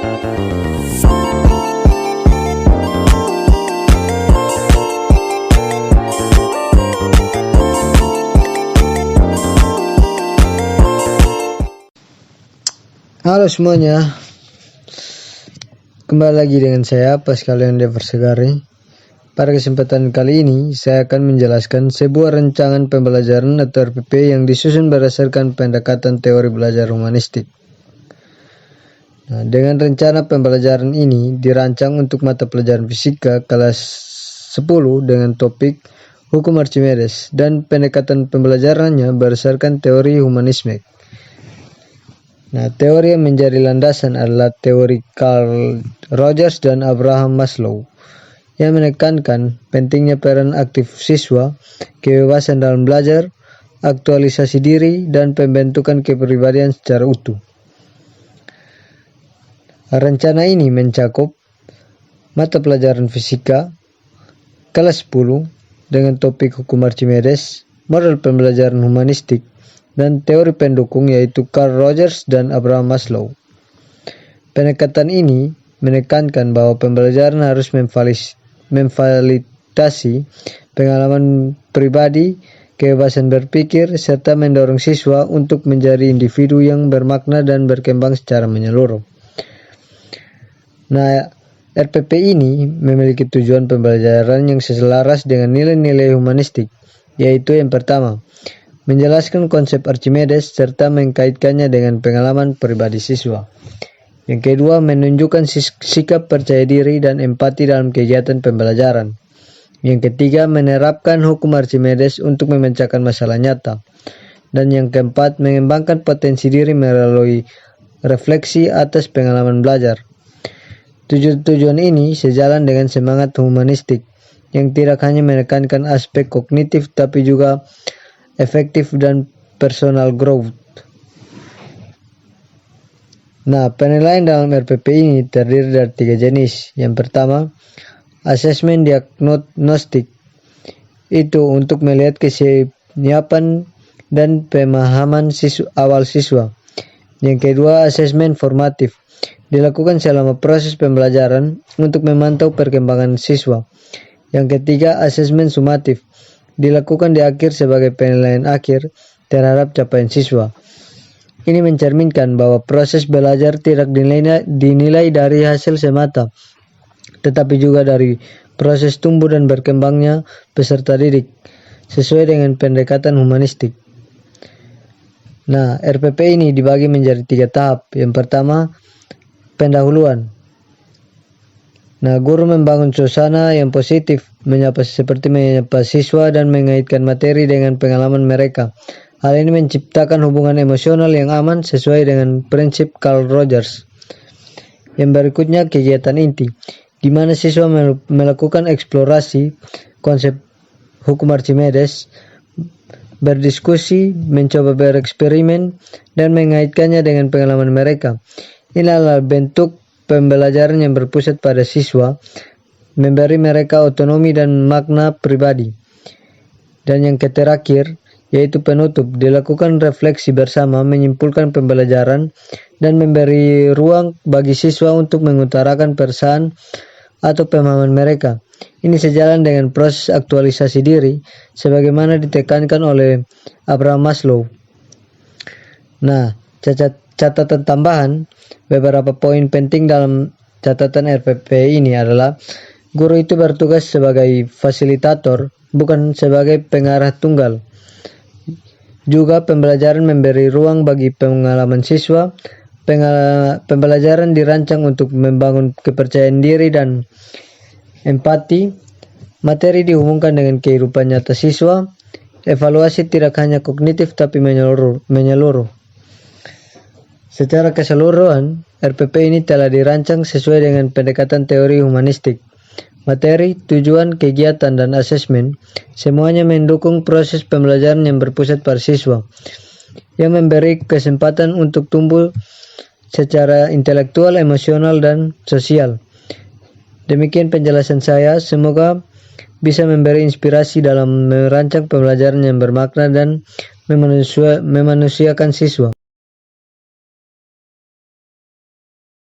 Halo semuanya, kembali lagi dengan saya Pascal Endeavor Segari. Pada kesempatan kali ini saya akan menjelaskan sebuah rancangan pembelajaran atau RPP yang disusun berdasarkan pendekatan teori belajar humanistik. Dengan rencana pembelajaran ini dirancang untuk mata pelajaran fisika kelas 10 dengan topik hukum Archimedes, dan pendekatan pembelajarannya berdasarkan teori humanisme. Teori yang menjadi landasan adalah teori Carl Rogers dan Abraham Maslow yang menekankan pentingnya peran aktif siswa, kebebasan dalam belajar, aktualisasi diri, dan pembentukan kepribadian secara utuh. Rencana ini mencakup mata pelajaran fisika kelas 10 dengan topik hukum Archimedes, model pembelajaran humanistik, dan teori pendukung yaitu Carl Rogers dan Abraham Maslow. Pendekatan ini menekankan bahwa pembelajaran harus memfasilitasi pengalaman pribadi, kebebasan berpikir, serta mendorong siswa untuk menjadi individu yang bermakna dan berkembang secara menyeluruh. RPP ini memiliki tujuan pembelajaran yang selaras dengan nilai-nilai humanistik, yaitu yang pertama, menjelaskan konsep Archimedes serta mengkaitkannya dengan pengalaman pribadi siswa. Yang kedua, menunjukkan sikap percaya diri dan empati dalam kegiatan pembelajaran. Yang ketiga, menerapkan hukum Archimedes untuk memecahkan masalah nyata. Dan yang keempat, mengembangkan potensi diri melalui refleksi atas pengalaman belajar. Tujuan ini sejalan dengan semangat humanistik yang tidak hanya menekankan aspek kognitif tapi juga efektif dan personal growth. Penilaian dalam RPP ini terdiri dari 3 jenis. Yang pertama, asesmen diagnostik, itu untuk melihat kesiapan dan pemahaman awal siswa. Yang kedua, asesmen formatif, dilakukan selama proses pembelajaran untuk memantau perkembangan siswa. Yang ketiga, asesmen sumatif, dilakukan di akhir sebagai penilaian akhir terhadap capaian siswa. Ini mencerminkan bahwa proses belajar tidak dinilai dari hasil semata, tetapi juga dari proses tumbuh dan berkembangnya peserta didik sesuai dengan pendekatan humanistik. RPP ini dibagi menjadi 3 tahap. Yang pertama, pendahuluan. Guru membangun suasana yang positif, seperti menyapa siswa dan mengaitkan materi dengan pengalaman mereka. Hal ini menciptakan hubungan emosional yang aman sesuai dengan prinsip Carl Rogers. Yang berikutnya, kegiatan inti, di mana siswa melakukan eksplorasi konsep hukum Archimedes, berdiskusi, mencoba bereksperimen, dan mengaitkannya dengan pengalaman mereka. Ini adalah bentuk pembelajaran yang berpusat pada siswa, memberi mereka otonomi dan makna pribadi. Dan yang terakhir, yaitu penutup, dilakukan refleksi bersama, menyimpulkan pembelajaran, dan memberi ruang bagi siswa untuk mengutarakan perasaan atau pemahaman mereka. Ini sejalan dengan proses aktualisasi diri, sebagaimana ditekankan oleh Abraham Maslow. Catatan tambahan, beberapa poin penting dalam catatan RPP ini adalah guru itu bertugas sebagai fasilitator, bukan sebagai pengarah tunggal. Juga pembelajaran memberi ruang bagi pengalaman siswa. Pembelajaran dirancang untuk membangun kepercayaan diri dan empati. Materi dihubungkan dengan kehidupan nyata siswa. Evaluasi tidak hanya kognitif tapi menyeluruh. Secara keseluruhan, RPP ini telah dirancang sesuai dengan pendekatan teori humanistik. Materi, tujuan, kegiatan, dan asesmen semuanya mendukung proses pembelajaran yang berpusat pada siswa, yang memberi kesempatan untuk tumbuh secara intelektual, emosional, dan sosial. Demikian penjelasan saya, semoga bisa memberi inspirasi dalam merancang pembelajaran yang bermakna dan memanusiakan siswa.